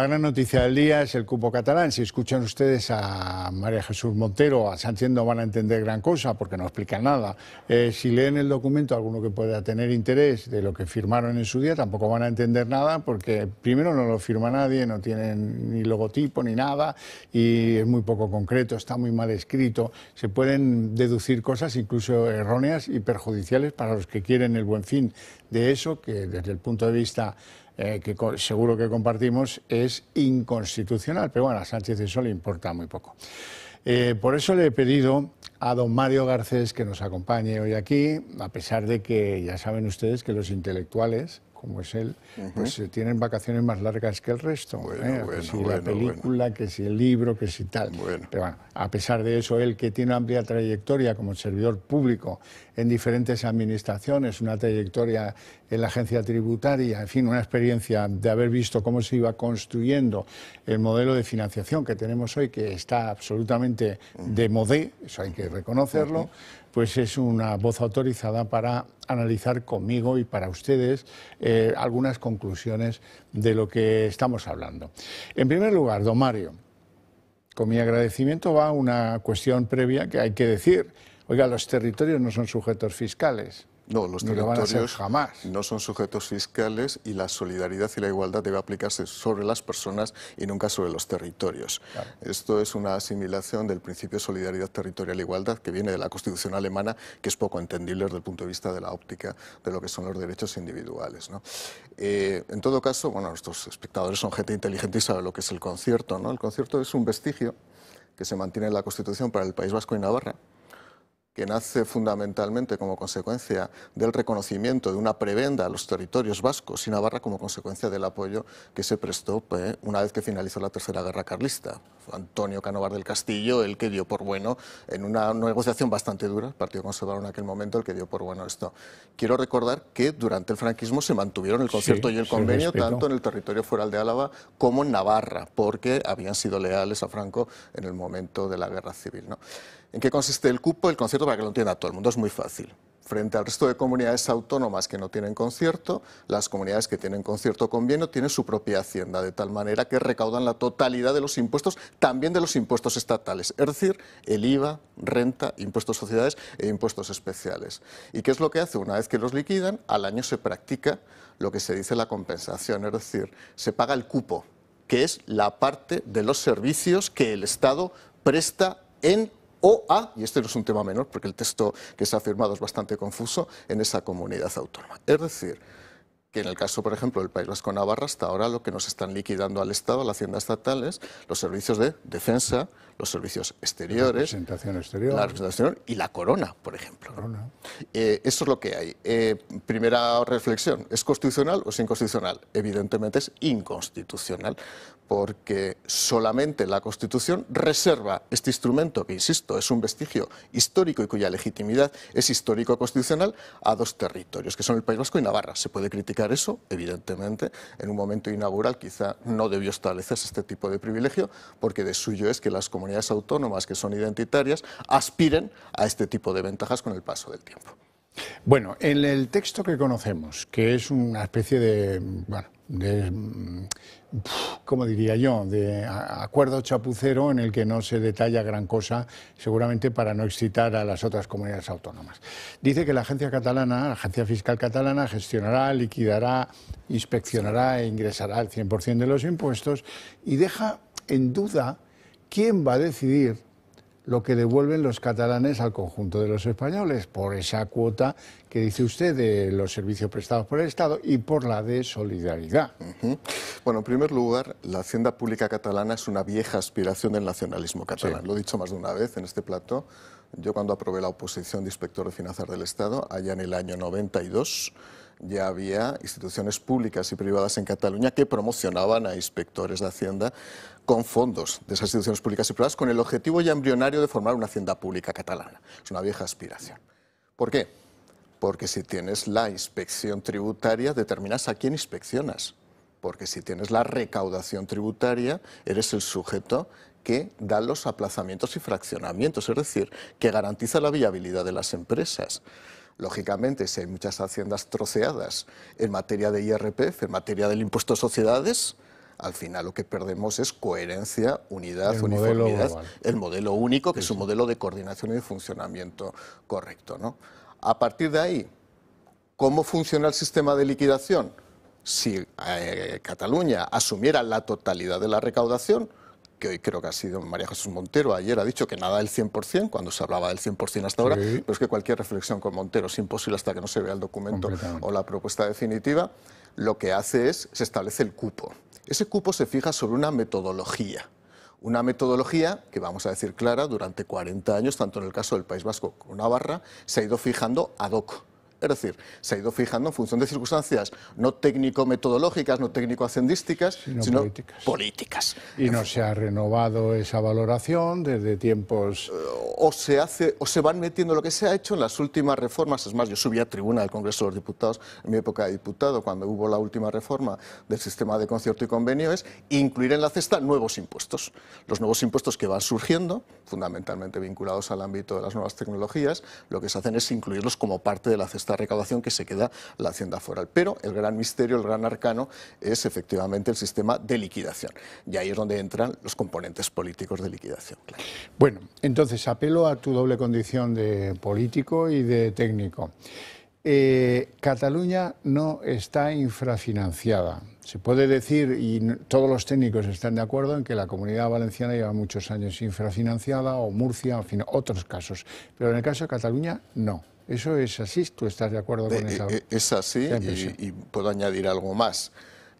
gran noticia del día es el cupo catalán. Si escuchan ustedes a María Jesús Montero, a Sánchez, no van a entender gran cosa porque no explican nada. Si leen el documento, alguno que pueda tener interés de lo que firmaron en su día, tampoco van a entender nada porque primero no lo firma nadie, no tienen ni logotipo ni nada y es muy poco concreto, está muy mal escrito. Se pueden deducir cosas incluso erróneas y perjudiciales para los que quieren el buen fin de eso, que desde el punto de vista que seguro que compartimos, es inconstitucional, pero bueno, a Sánchez eso le importa muy poco. Por eso le he pedido a don Mario Garcés que nos acompañe hoy aquí, a pesar de que ya saben ustedes que los intelectuales, como es él, pues tienen vacaciones más largas que el resto. Que si la película, que si el libro, que si tal. Pero bueno, a pesar de eso, él que tiene una amplia trayectoria como servidor público en diferentes administraciones, una trayectoria en la agencia tributaria, en fin, una experiencia de haber visto cómo se iba construyendo el modelo de financiación que tenemos hoy, que está absolutamente de modé, eso hay que reconocerlo, pues es una voz autorizada para analizar conmigo y para ustedes algunas conclusiones de lo que estamos hablando. En primer lugar, don Mario, con mi agradecimiento va una cuestión previa que hay que decir. Oiga, los territorios no son sujetos fiscales. No, los ni lo van a ser territorios jamás. No son sujetos fiscales y la solidaridad y la igualdad debe aplicarse sobre las personas y nunca sobre los territorios. Claro. Esto es una asimilación del principio de solidaridad territorial e igualdad que viene de la Constitución alemana, que es poco entendible desde el punto de vista de la óptica de lo que son los derechos individuales, ¿no? En todo caso, bueno, nuestros espectadores son gente inteligente y saben lo que es el concierto, ¿no? El concierto es un vestigio que se mantiene en la Constitución para el País Vasco y Navarra, que nace fundamentalmente como consecuencia del reconocimiento de una prebenda a los territorios vascos y Navarra como consecuencia del apoyo que se prestó una vez que finalizó la Tercera Guerra Carlista. Fue Antonio Cánovas del Castillo el que dio por bueno, en una negociación bastante dura, el Partido Conservador en aquel momento, el que dio por bueno esto. Quiero recordar que durante el franquismo se mantuvieron el concierto y el convenio tanto en el territorio foral de Álava como en Navarra, porque habían sido leales a Franco en el momento de la Guerra Civil, ¿no? ¿En qué consiste el cupo? El concierto, para que lo entienda todo el mundo, es muy fácil. Frente al resto de comunidades autónomas que no tienen concierto, las comunidades que tienen concierto o convenio tienen su propia hacienda, de tal manera que recaudan la totalidad de los impuestos, también de los impuestos estatales, es decir, el IVA, renta, impuestos sociedades e impuestos especiales. ¿Y qué es lo que hace? Una vez que los liquidan, al año se practica lo que se dice la compensación, es decir, se paga el cupo, que es la parte de los servicios que el Estado presta en y este no es un tema menor porque el texto que se ha firmado es bastante confuso, en esa comunidad autónoma. Es decir, que en el caso, por ejemplo, del País Vasco Navarra, hasta ahora lo que nos están liquidando al Estado, a la Hacienda Estatal, es los servicios de defensa, los servicios exteriores, la representación exterior y la corona, por ejemplo. Eso es lo que hay. Primera reflexión, ¿es constitucional o es inconstitucional? Evidentemente es inconstitucional, porque solamente la Constitución reserva este instrumento, que insisto, es un vestigio histórico y cuya legitimidad es histórico-constitucional, a dos territorios, que son el País Vasco y Navarra. Se puede criticar eso, evidentemente, en un momento inaugural quizá no debió establecerse este tipo de privilegio, porque de suyo es que las comunidades autónomas que son identitarias aspiren a este tipo de ventajas con el paso del tiempo. Bueno, en el texto que conocemos, que es una especie de, ¿cómo diría yo?, de acuerdo chapucero en el que no se detalla gran cosa, seguramente para no excitar a las otras comunidades autónomas. Dice que la agencia catalana, la agencia fiscal catalana, gestionará, liquidará, inspeccionará e ingresará el 100% de los impuestos y deja en duda quién va a decidir lo que devuelven los catalanes al conjunto de los españoles por esa cuota que dice usted de los servicios prestados por el Estado y por la de solidaridad. Bueno, en primer lugar, la hacienda pública catalana es una vieja aspiración del nacionalismo catalán. Lo he dicho más de una vez en este plató. Yo cuando aprobé la oposición de inspector de finanzas del Estado, allá en el año 92, ya había instituciones públicas y privadas en Cataluña que promocionaban a inspectores de Hacienda con fondos de esas instituciones públicas y privadas con el objetivo ya embrionario de formar una hacienda pública catalana. Es una vieja aspiración. ¿Por qué? Porque si tienes la inspección tributaria, determinas a quién inspeccionas. Porque si tienes la recaudación tributaria, eres el sujeto que da los aplazamientos y fraccionamientos, es decir, que garantiza la viabilidad de las empresas. Lógicamente, si hay muchas haciendas troceadas en materia de IRPF, en materia del impuesto a sociedades, al final lo que perdemos es coherencia, unidad, El uniformidad, modelo el modelo único, que es un modelo de coordinación y de funcionamiento correcto, ¿no? A partir de ahí, ¿cómo funciona el sistema de liquidación? Si Cataluña asumiera la totalidad de la recaudación, que hoy creo que ha sido María Jesús Montero, ayer ha dicho que nada del 100%, cuando se hablaba del 100% hasta ahora, pero es que cualquier reflexión con Montero es imposible hasta que no se vea el documento o la propuesta definitiva. Lo que hace es, se establece el cupo. Ese cupo se fija sobre una metodología que, vamos a decir clara, durante 40 años, tanto en el caso del País Vasco como Navarra, se ha ido fijando ad hoc. Es decir, se ha ido fijando en función de circunstancias no técnico-metodológicas, no técnico-hacendísticas, sino políticas. Y no se ha renovado esa valoración desde tiempos... O se van metiendo lo que se ha hecho en las últimas reformas. Es más, yo subí a tribuna del Congreso de los Diputados en mi época de diputado, cuando hubo la última reforma del sistema de concierto y convenio, es incluir en la cesta nuevos impuestos. Los nuevos impuestos que van surgiendo, fundamentalmente vinculados al ámbito de las nuevas tecnologías, lo que se hacen es incluirlos como parte de la cesta de recaudación, que se queda la Hacienda foral. Pero el gran misterio, el gran arcano, es efectivamente el sistema de liquidación. Y ahí es donde entran los componentes políticos de liquidación. Claro. Bueno, entonces apelo a tu doble condición de político y de técnico. Cataluña no está infrafinanciada. Se puede decir, y todos los técnicos están de acuerdo, en que la Comunidad Valenciana lleva muchos años infrafinanciada, o Murcia, en fin, otros casos. Pero en el caso de Cataluña, no. ¿Eso es así? ¿Tú estás de acuerdo con esa? Es así, y puedo añadir algo más.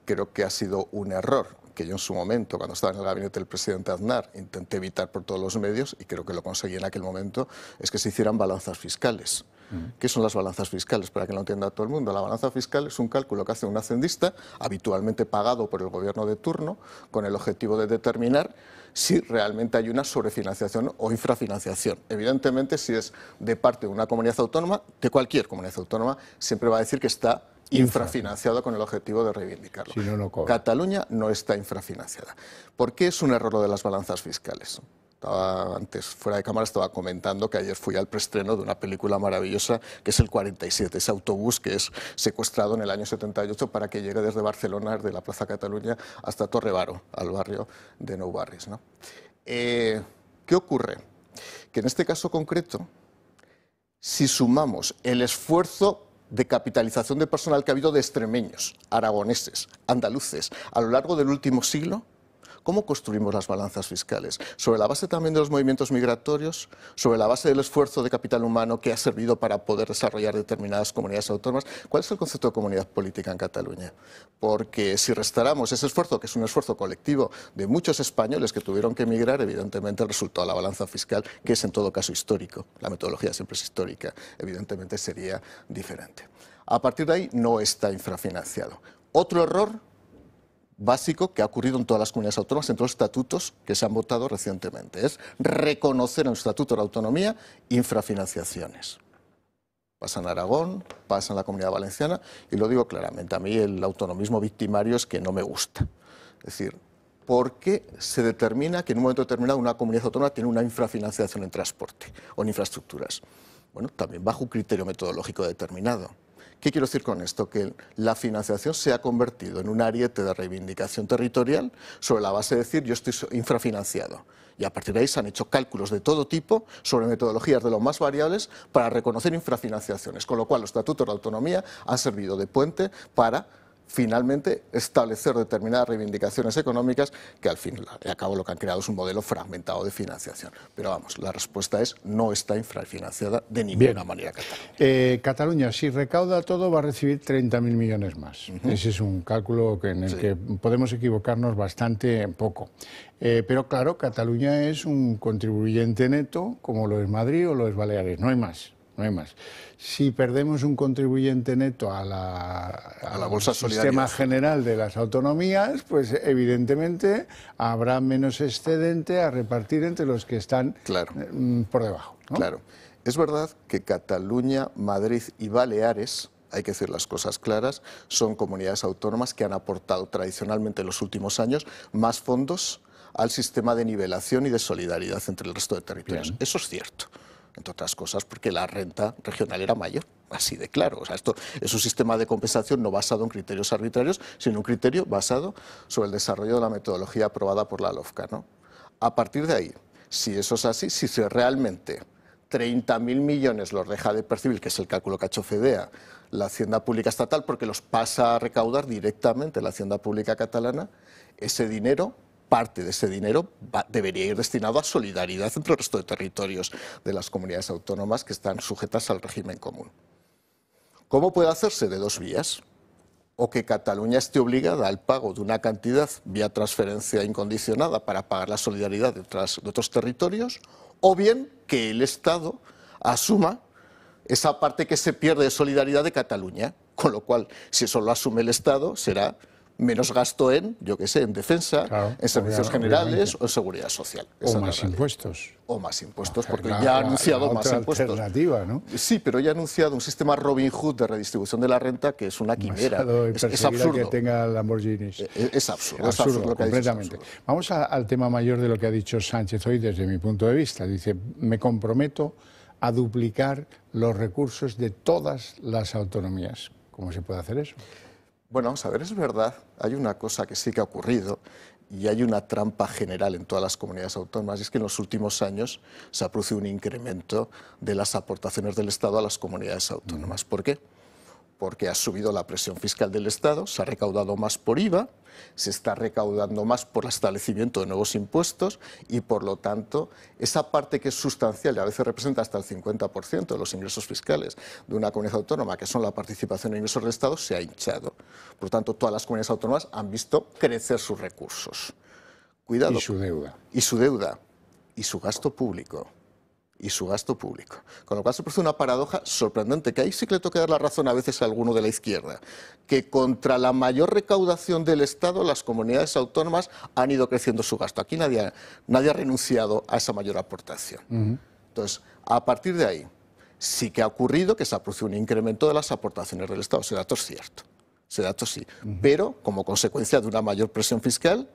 Creo que ha sido un error que yo en su momento, cuando estaba en el gabinete del presidente Aznar, intenté evitar por todos los medios, y creo que lo conseguí en aquel momento, es que se hicieran balanzas fiscales. ¿Qué son las balanzas fiscales? Para que lo entienda todo el mundo. La balanza fiscal es un cálculo que hace un hacendista, habitualmente pagado por el gobierno de turno, con el objetivo de determinar si realmente hay una sobrefinanciación o infrafinanciación. Evidentemente, si es de parte de una comunidad autónoma, de cualquier comunidad autónoma, siempre va a decir que está infrafinanciado con el objetivo de reivindicarlo. Si no, no cobra. Cataluña no está infrafinanciada. ¿Por qué es un error lo de las balanzas fiscales? Antes, fuera de cámara, estaba comentando que ayer fui al preestreno de una película maravillosa que es el 47, ese autobús que es secuestrado en el año 78 para que llegue desde Barcelona, desde la Plaza Cataluña, hasta Torre-Baró, al barrio de Nou Barris, ¿no? ¿Qué ocurre? Que en este caso concreto, si sumamos el esfuerzo de capitalización de personal que ha habido de extremeños, aragoneses, andaluces, a lo largo del último siglo, ¿cómo construimos las balanzas fiscales? ¿Sobre la base también de los movimientos migratorios? ¿Sobre la base del esfuerzo de capital humano que ha servido para poder desarrollar determinadas comunidades autónomas? ¿Cuál es el concepto de comunidad política en Cataluña? Porque si restáramos ese esfuerzo, que es un esfuerzo colectivo de muchos españoles que tuvieron que emigrar, evidentemente el resultado de la balanza fiscal, que es en todo caso histórico, la metodología siempre es histórica, evidentemente sería diferente. A partir de ahí no está infrafinanciado. Otro error básico que ha ocurrido en todas las comunidades autónomas, en todos los estatutos que se han votado recientemente, es reconocer en el Estatuto de la Autonomía infrafinanciaciones. Pasa en Aragón, pasa en la Comunidad Valenciana, y lo digo claramente, a mí el autonomismo victimario es que no me gusta. Es decir, ¿por qué se determina que en un momento determinado una comunidad autónoma tiene una infrafinanciación en transporte o en infraestructuras? Bueno, también bajo un criterio metodológico determinado. ¿Qué quiero decir con esto? Que la financiación se ha convertido en un ariete de reivindicación territorial sobre la base de decir yo estoy infrafinanciado. Y a partir de ahí se han hecho cálculos de todo tipo sobre metodologías de lo más variables para reconocer infrafinanciaciones, con lo cual los estatutos de la autonomía han servido de puente para finalmente establecer determinadas reivindicaciones económicas que al fin y al cabo lo que han creado es un modelo fragmentado de financiación. Pero vamos, la respuesta es no está infrafinanciada de ninguna manera Cataluña. Cataluña, si recauda todo, va a recibir 30.000 millones más. Ese es un cálculo en el que podemos equivocarnos bastante poco. Pero claro, Cataluña es un contribuyente neto, como lo es Madrid o lo es Baleares, no hay más. No hay más. Si perdemos un contribuyente neto a la bolsa sistema general de las autonomías, pues evidentemente habrá menos excedente a repartir entre los que están por debajo, ¿no? Claro. Es verdad que Cataluña, Madrid y Baleares, hay que decir las cosas claras, son comunidades autónomas que han aportado tradicionalmente en los últimos años más fondos al sistema de nivelación y de solidaridad entre el resto de territorios. Eso es cierto. Entre otras cosas porque la renta regional era mayor. así de claro. O sea, esto es un sistema de compensación no basado en criterios arbitrarios, sino un criterio basado sobre el desarrollo de la metodología aprobada por la LOFCA, ¿no? A partir de ahí, si eso es así, si realmente 30.000 millones los deja de percibir, que es el cálculo que ha hecho FEDEA, la Hacienda Pública Estatal, porque los pasa a recaudar directamente la Hacienda Pública Catalana, ese dinero, parte de ese dinero debería ir destinado a solidaridad entre el resto de territorios de las comunidades autónomas que están sujetas al régimen común. ¿Cómo puede hacerse? De dos vías. O que Cataluña esté obligada al pago de una cantidad vía transferencia incondicionada para pagar la solidaridad de otros territorios, o bien que el Estado asuma esa parte que se pierde de solidaridad de Cataluña, con lo cual, si eso lo asume el Estado, será menos gasto en, yo qué sé, en defensa, claro, en servicios generales o en seguridad social. O más impuestos. O más impuestos, porque ya ha anunciado más impuestos. Alternativa, ¿no? Sí, pero ya ha anunciado un sistema Robin Hood de redistribución de la renta que es una quimera. Es absurdo. Que tenga Lamborghinis. Es absurdo lo que completamente. Vamos al tema mayor de lo que ha dicho Sánchez hoy desde mi punto de vista. Dice, me comprometo a duplicar los recursos de todas las autonomías. ¿Cómo se puede hacer eso? Bueno, vamos a ver, es verdad, hay una cosa que sí que ha ocurrido y hay una trampa general en todas las comunidades autónomas, y es que en los últimos años se ha producido un incremento de las aportaciones del Estado a las comunidades autónomas. ¿Por qué? Porque ha subido la presión fiscal del Estado, se ha recaudado más por IVA, se está recaudando más por el establecimiento de nuevos impuestos y, por lo tanto, esa parte que es sustancial y a veces representa hasta el 50% de los ingresos fiscales de una comunidad autónoma, que son la participación en ingresos del Estado, se ha hinchado. Por lo tanto, todas las comunidades autónomas han visto crecer sus recursos. Cuidado. Y su deuda. Y su deuda. Y su gasto público. Y su gasto público. Con lo cual se produce una paradoja sorprendente, que ahí sí que le toca dar la razón a veces a alguno de la izquierda, que contra la mayor recaudación del Estado las comunidades autónomas han ido creciendo su gasto. Aquí nadie ha renunciado a esa mayor aportación. Entonces, a partir de ahí, sí que ha ocurrido que se ha producido un incremento de las aportaciones del Estado. Ese dato es cierto, ese dato sí, pero como consecuencia de una mayor presión fiscal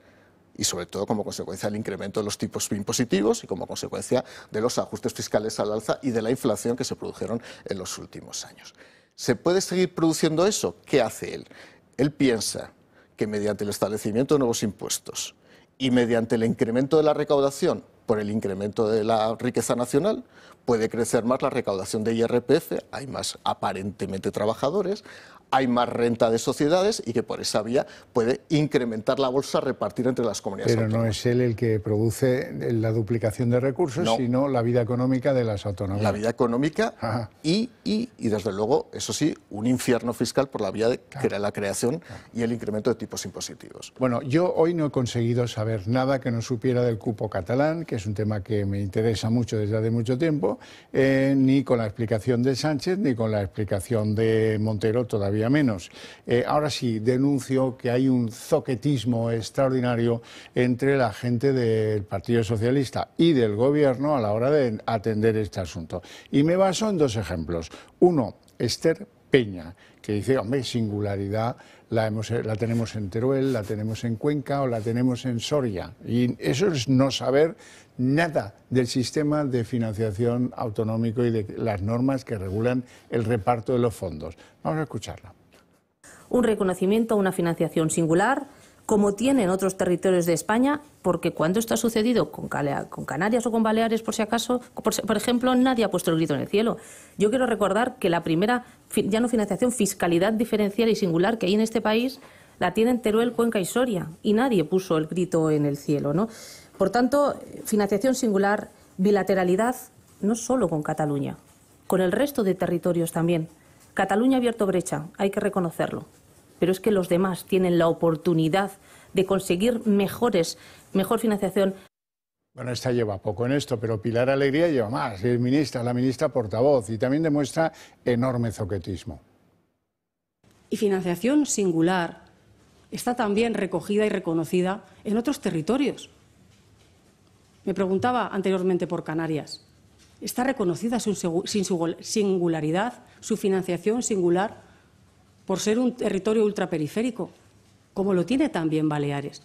y sobre todo como consecuencia del incremento de los tipos impositivos y como consecuencia de los ajustes fiscales al alza y de la inflación que se produjeron en los últimos años. ¿Se puede seguir produciendo eso? ¿Qué hace él? Él piensa que mediante el establecimiento de nuevos impuestos y mediante el incremento de la recaudación por el incremento de la riqueza nacional puede crecer más la recaudación de IRPF, hay más aparentemente trabajadores, hay más renta de sociedades y que por esa vía puede incrementar la bolsa a repartir entre las comunidades autónomas. Pero no es él el que produce la duplicación de recursos, no, sino la vida económica de las autonomías. La vida económica y desde luego, eso sí, un infierno fiscal por la vía de la creación y el incremento de tipos impositivos. Bueno, yo hoy no he conseguido saber nada que no supiera del cupo catalán, que es un tema que me interesa mucho desde hace mucho tiempo, ni con la explicación de Sánchez, ni con la explicación de Montero todavía menos. Ahora sí, denuncio que hay un zoquetismo extraordinario entre la gente del Partido Socialista y del Gobierno a la hora de atender este asunto. Y me baso en dos ejemplos. Uno, Esther Peña, que dice, hombre, singularidad la tenemos en Teruel, la tenemos en Cuenca o la tenemos en Soria. Y eso es no saber nada del sistema de financiación autonómico y de las normas que regulan el reparto de los fondos. Vamos a escucharla. Un reconocimiento a una financiación singular, como tienen otros territorios de España, porque cuando esto ha sucedido con Canarias o con Baleares, por si acaso, por ejemplo, nadie ha puesto el grito en el cielo. Yo quiero recordar que la primera, ya no financiación, fiscalidad diferencial y singular que hay en este país, la tienen Teruel, Cuenca y Soria, y nadie puso el grito en el cielo, ¿no? Por tanto, financiación singular, bilateralidad, no solo con Cataluña, con el resto de territorios también. Cataluña ha abierto brecha, hay que reconocerlo. Pero es que los demás tienen la oportunidad de conseguir mejor financiación. Bueno, esta lleva poco en esto, pero Pilar Alegría lleva más. Es la ministra portavoz, y también demuestra enorme zoquetismo. Y financiación singular está también recogida y reconocida en otros territorios. Me preguntaba anteriormente por Canarias. ¿Está reconocida su singularidad, su financiación singular, por ser un territorio ultraperiférico, como lo tiene también Baleares?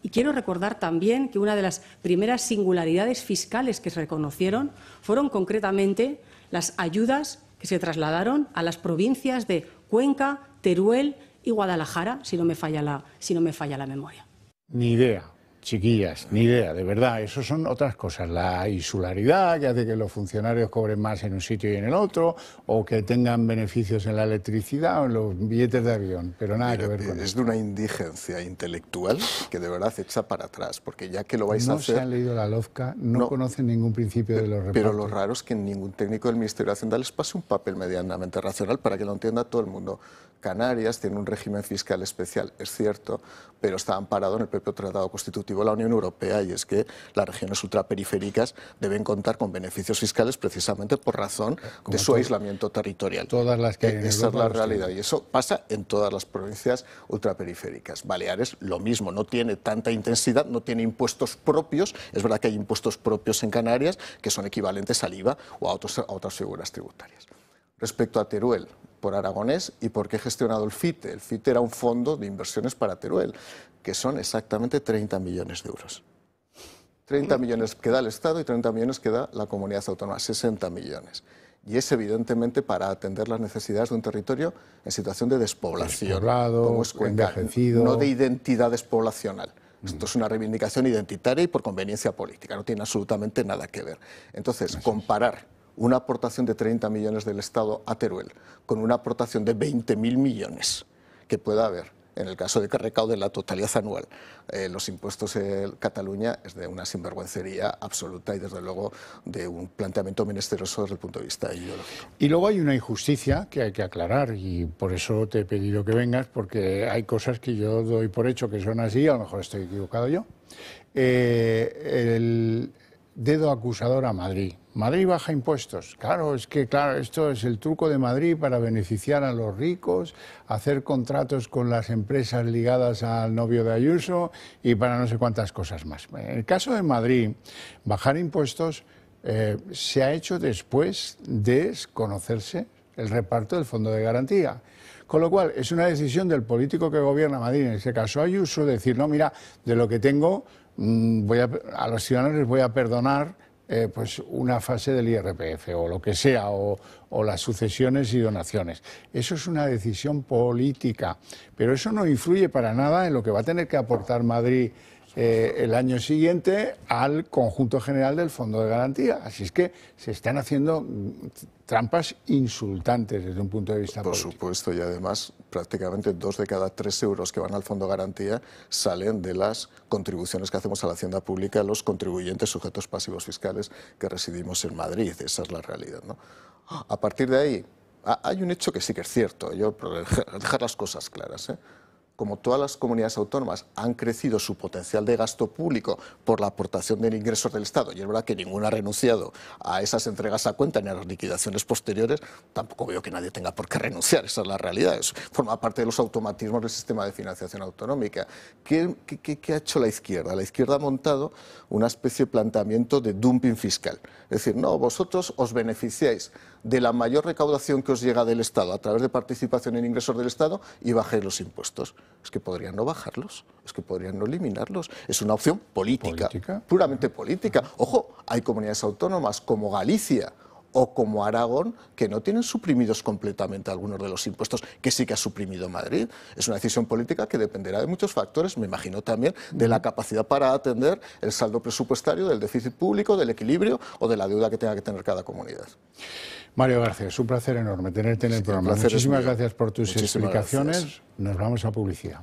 Y quiero recordar también que una de las primeras singularidades fiscales que se reconocieron fueron concretamente las ayudas que se trasladaron a las provincias de Cuenca, Teruel y Guadalajara, si no me falla la memoria. Ni idea, chiquillas, ni idea, de verdad. Eso son otras cosas. La insularidad, que hace que los funcionarios cobren más en un sitio y en el otro, o que tengan beneficios en la electricidad o en los billetes de avión, pero nada que ver con eso. Es de una indigencia intelectual que de verdad echa para atrás, porque ya que lo vais a hacer... No se han leído la LOFCA, no conocen ningún principio de los repartos. Pero lo raro es que ningún técnico del Ministerio de Hacienda les pase un papel medianamente racional para que lo entienda todo el mundo. Canarias tiene un régimen fiscal especial, es cierto, pero está amparado en el propio Tratado Constitutivo de la Unión Europea, y es que las regiones ultraperiféricas deben contar con beneficios fiscales precisamente por razón de su aislamiento territorial. Todas las que hay en Esa Europa, es la realidad, y eso pasa en todas las provincias ultraperiféricas. Baleares, lo mismo, no tiene tanta intensidad, no tiene impuestos propios. Es verdad que hay impuestos propios en Canarias que son equivalentes al IVA o a otras figuras tributarias. Respecto a Teruel, por Aragonés y porque he gestionado el FITE. El FITE era un fondo de inversiones para Teruel, que son exactamente 30 millones de euros. 30 millones que da el Estado y 30 millones que da la comunidad autónoma, 60 millones. Y es evidentemente para atender las necesidades de un territorio en situación de despoblación, como es Cuenca, envejecido, no de identidad despoblacional. Esto es una reivindicación identitaria y por conveniencia política, no tiene absolutamente nada que ver. Entonces, comparar una aportación de 30 millones del Estado a Teruel con una aportación de 20.000 millones que pueda haber en el caso de que recaude la totalidad anual los impuestos en Cataluña, es de una sinvergüencería absoluta y desde luego de un planteamiento menesteroso desde el punto de vista ideológico. Y luego hay una injusticia que hay que aclarar, y por eso te he pedido que vengas, porque hay cosas que yo doy por hecho que son así, a lo mejor estoy equivocado yo. El dedo acusador a Madrid. Madrid baja impuestos. Claro, esto es el truco de Madrid para beneficiar a los ricos, hacer contratos con las empresas ligadas al novio de Ayuso y para no sé cuántas cosas más. En el caso de Madrid, bajar impuestos se ha hecho después de conocerse el reparto del Fondo de Garantía. Con lo cual, es una decisión del político que gobierna Madrid, en este caso Ayuso, decir, no, mira, de lo que tengo, a los ciudadanos les voy a perdonar pues una fase del IRPF o lo que sea, o las sucesiones y donaciones. Eso es una decisión política, pero eso no influye para nada en lo que va a tener que aportar Madrid el año siguiente al conjunto general del Fondo de Garantía. Así es que se están haciendo trampas insultantes desde un punto de vista político. Por supuesto, y además prácticamente 2 de cada 3 euros que van al Fondo de Garantía salen de las contribuciones que hacemos a la hacienda pública los contribuyentes sujetos pasivos fiscales que residimos en Madrid. Esa es la realidad, ¿no? A partir de ahí, hay un hecho que sí que es cierto, dejar las cosas claras, Como todas las comunidades autónomas han crecido su potencial de gasto público por la aportación de ingresos del Estado, y es verdad que ninguna ha renunciado a esas entregas a cuenta ni a las liquidaciones posteriores, tampoco veo que nadie tenga por qué renunciar, esa es la realidad, eso forma parte de los automatismos del sistema de financiación autonómica. ¿Qué ha hecho la izquierda? La izquierda ha montado una especie de planteamiento de dumping fiscal, es decir, no, vosotros os beneficiáis de la mayor recaudación que os llega del Estado a través de participación en ingresos del Estado y bajáis los impuestos. Es que podrían no bajarlos, es que podrían no eliminarlos. Es una opción política, puramente política. Ojo, hay comunidades autónomas como Galicia o como Aragón que no tienen suprimidos completamente algunos de los impuestos que sí que ha suprimido Madrid. Es una decisión política que dependerá de muchos factores, me imagino también de la capacidad para atender el saldo presupuestario, del déficit público, del equilibrio o de la deuda que tenga que tener cada comunidad. Mario García, es un placer enorme tenerte en el programa. Muchísimas gracias por tus explicaciones. Nos vamos a publicidad.